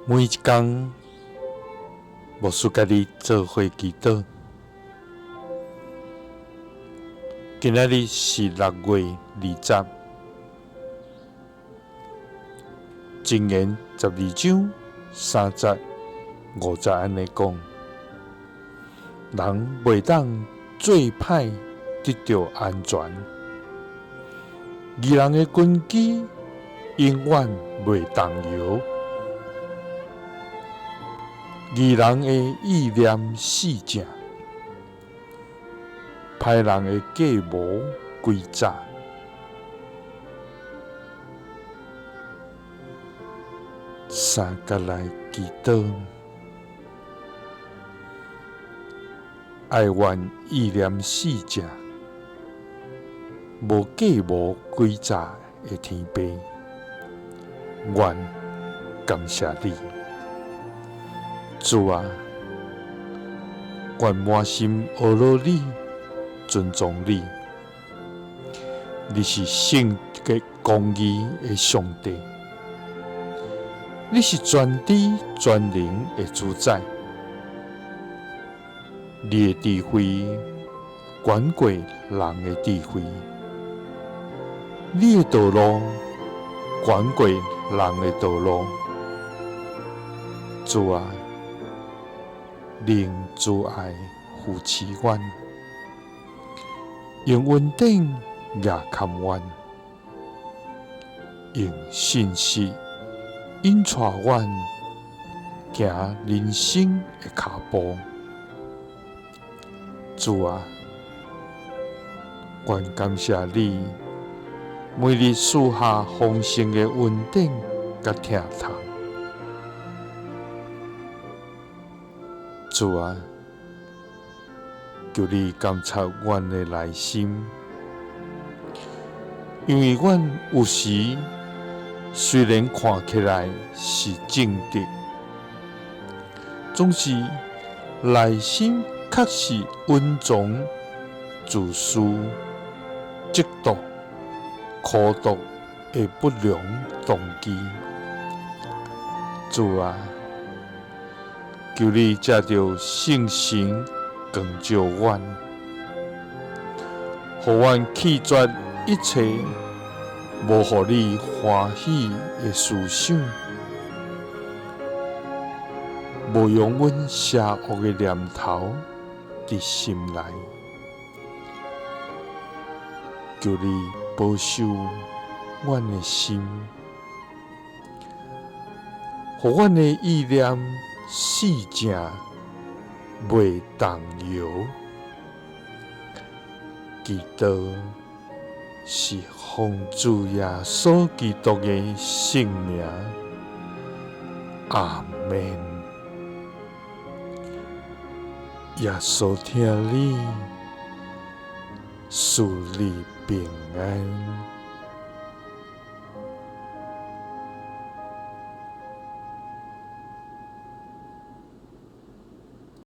每一天，牧师甲你做伙祈祷。今仔日是6月20，箴言12章3節5節安尼講：人袂當做歹得到安全，義人的根基永遠袂動搖。義人的意念死正，歹人的計謀詭詐。三甲來祈禱，愛願意念死正，無計謀詭詐的天父，願感謝你。主啊，願滿心學樂你，尊重你。你是聖潔公義的上帝，你是全知全能的主宰。你的智慧遠過人的智慧，你的道路遠過人的道路。主啊，令主愛扶持阮，用穩定也看阮，用信心引帶阮行人生的腳步。主啊，願感謝你每日賜下豐盛的穩定甲疼痛。主啊，求你監察阮的內心，因為阮有時雖然看起來是正直，總是內心確實隱藏自私、嫉妒、苦毒的不良動機。主啊，求你藉着聖神光照阮，互阮棄絕一切無互你歡喜的思想，無讓阮邪惡的念頭佇心內。求你保守阮的心，互阮的意念死正袂動搖。祈禱是奉主耶穌基督的聖名，阿們。耶穌聽你，賜你平安。